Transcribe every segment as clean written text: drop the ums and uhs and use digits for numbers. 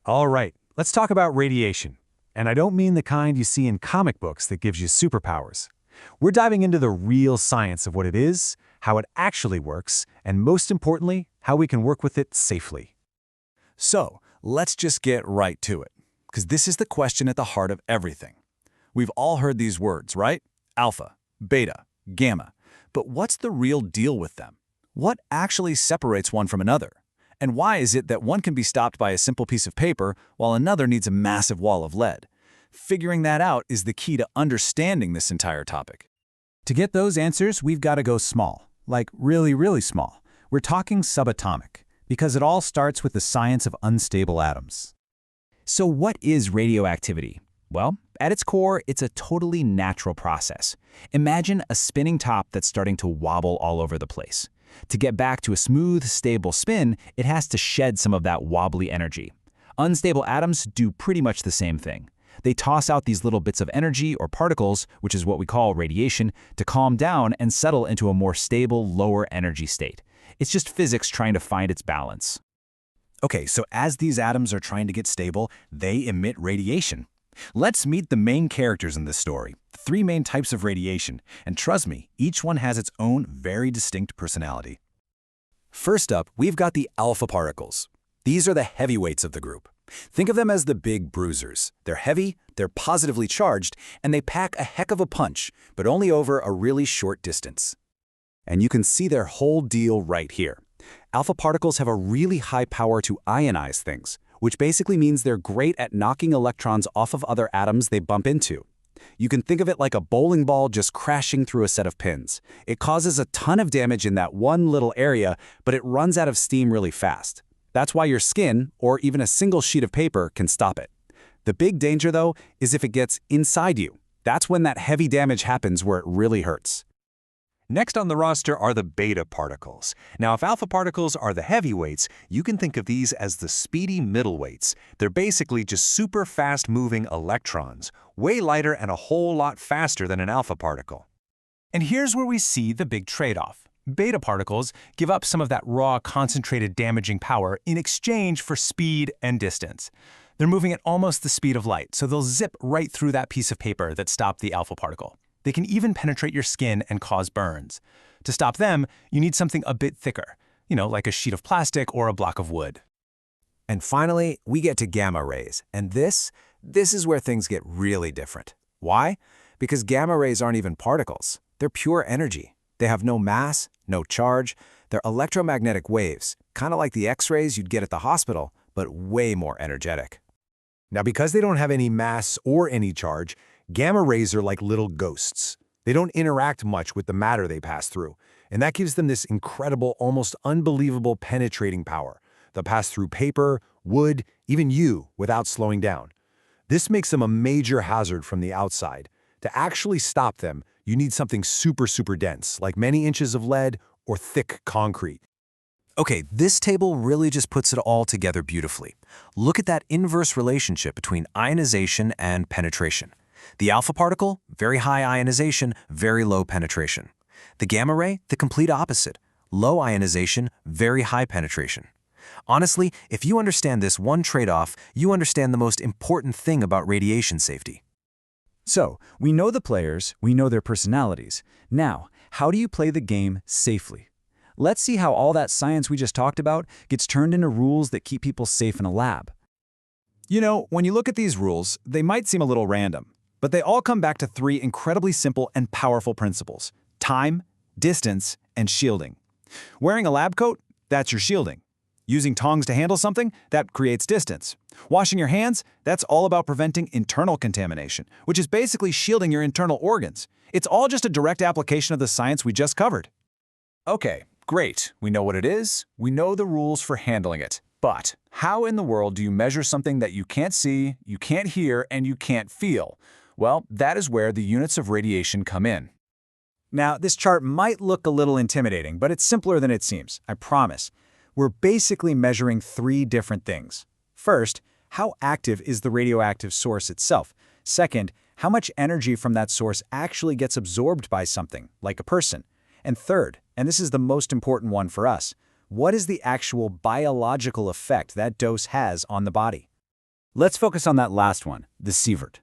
All right, let's talk about radiation. And I don't mean the kind you see in comic books that gives you superpowers. We're diving into the real science of what it is, how it actually works, and most importantly, how we can work with it safely. So, let's just get right to it, because this is the question at the heart of everything. We've all heard these words, right? Alpha, beta, gamma. But what's the real deal with them? What actually separates one from another? And why is it that one can be stopped by a simple piece of paper while another needs a massive wall of lead? Figuring that out is the key to understanding this entire topic. To get those answers, we've got to go small, like really, really small. We're talking subatomic, because it all starts with the science of unstable atoms. So what is radioactivity? Well, at its core, it's a totally natural process. Imagine a spinning top that's starting to wobble all over the place. To get back to a smooth, stable spin, it has to shed some of that wobbly energy. Unstable atoms do pretty much the same thing. They toss out these little bits of energy or particles, which is what we call radiation, to calm down and settle into a more stable, lower energy state. It's just physics trying to find its balance. Okay, so as these atoms are trying to get stable, they emit radiation. Let's meet the main characters in this story, the three main types of radiation, and trust me, each one has its own very distinct personality. First up, we've got the alpha particles. These are the heavyweights of the group. Think of them as the big bruisers. They're heavy, they're positively charged, and they pack a heck of a punch, but only over a really short distance. And you can see their whole deal right here. Alpha particles have a really high power to ionize things, which basically means they're great at knocking electrons off of other atoms they bump into. You can think of it like a bowling ball just crashing through a set of pins. It causes a ton of damage in that one little area, but it runs out of steam really fast. That's why your skin, or even a single sheet of paper, can stop it. The big danger, though, is if it gets inside you. That's when that heavy damage happens where it really hurts. Next on the roster are the beta particles. Now, if alpha particles are the heavyweights, you can think of these as the speedy middleweights. They're basically just super fast-moving electrons, way lighter and a whole lot faster than an alpha particle. And here's where we see the big trade-off. Beta particles give up some of that raw, concentrated damaging power in exchange for speed and distance. They're moving at almost the speed of light, so they'll zip right through that piece of paper that stopped the alpha particle. They can even penetrate your skin and cause burns. To stop them, you need something a bit thicker, like a sheet of plastic or a block of wood. And finally, we get to gamma rays, and this is where things get really different. Why? Because gamma rays aren't even particles. They're pure energy. They have no mass, no charge. They're electromagnetic waves, kind of like the X-rays you'd get at the hospital, but way more energetic. Now, because they don't have any mass or any charge, gamma rays are like little ghosts. They don't interact much with the matter they pass through, and that gives them this incredible, almost unbelievable penetrating power. They'll pass through paper, wood, even you, without slowing down. This makes them a major hazard from the outside. To actually stop them, you need something super, super dense, like many inches of lead or thick concrete. Okay, this table really just puts it all together beautifully. Look at that inverse relationship between ionization and penetration. The alpha particle, very high ionization, very low penetration. The gamma ray, the complete opposite. Low ionization, very high penetration. Honestly, if you understand this one trade-off, you understand the most important thing about radiation safety. So, we know the players, we know their personalities. Now, how do you play the game safely? Let's see how all that science we just talked about gets turned into rules that keep people safe in a lab. When you look at these rules, they might seem a little random, but they all come back to three incredibly simple and powerful principles: time, distance, and shielding. Wearing a lab coat? That's your shielding. Using tongs to handle something? That creates distance. Washing your hands? That's all about preventing internal contamination, which is basically shielding your internal organs. It's all just a direct application of the science we just covered. Okay, great. We know what it is. We know the rules for handling it. But how in the world do you measure something that you can't see, you can't hear, and you can't feel? Well, that is where the units of radiation come in. Now, this chart might look a little intimidating, but it's simpler than it seems, I promise. We're basically measuring three different things. First, how active is the radioactive source itself? Second, how much energy from that source actually gets absorbed by something, like a person? And third, and this is the most important one for us, what is the actual biological effect that dose has on the body? Let's focus on that last one, the Sievert,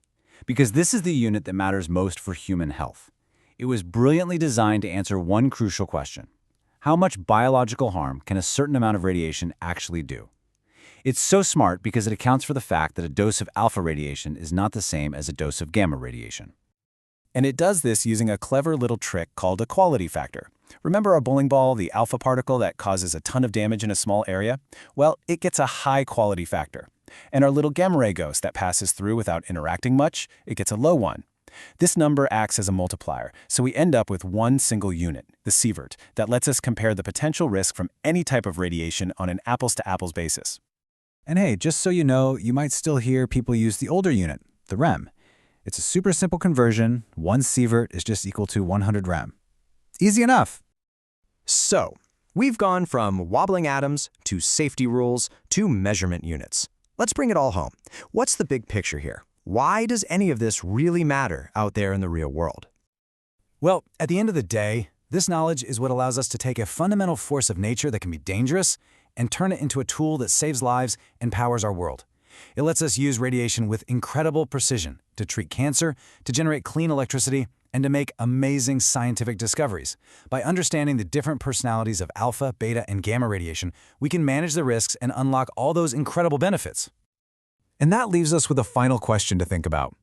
because this is the unit that matters most for human health. It was brilliantly designed to answer one crucial question. How much biological harm can a certain amount of radiation actually do? It's so smart because it accounts for the fact that a dose of alpha radiation is not the same as a dose of gamma radiation. And it does this using a clever little trick called a quality factor. Remember our bowling ball, the alpha particle that causes a ton of damage in a small area? Well, it gets a high quality factor. And our little gamma ray ghost that passes through without interacting much, it gets a low one. This number acts as a multiplier, so we end up with one single unit, the Sievert, that lets us compare the potential risk from any type of radiation on an apples-to-apples basis. And hey, just so you know, you might still hear people use the older unit, the rem. It's a super simple conversion. 1 Sievert is just equal to 100 rem. Easy enough. So, we've gone from wobbling atoms to safety rules to measurement units. Let's bring it all home. What's the big picture here? Why does any of this really matter out there in the real world? Well, at the end of the day, this knowledge is what allows us to take a fundamental force of nature that can be dangerous and turn it into a tool that saves lives and powers our world. It lets us use radiation with incredible precision to treat cancer, to generate clean electricity, and to make amazing scientific discoveries. By understanding the different personalities of alpha, beta, and gamma radiation, we can manage the risks and unlock all those incredible benefits. And that leaves us with a final question to think about.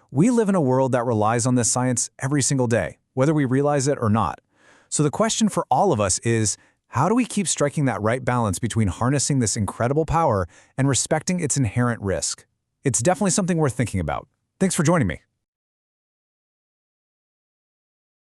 We live in a world that relies on this science every single day, whether we realize it or not. So the question for all of us is, how do we keep striking that right balance between harnessing this incredible power and respecting its inherent risk? It's definitely something worth thinking about. Thanks for joining me.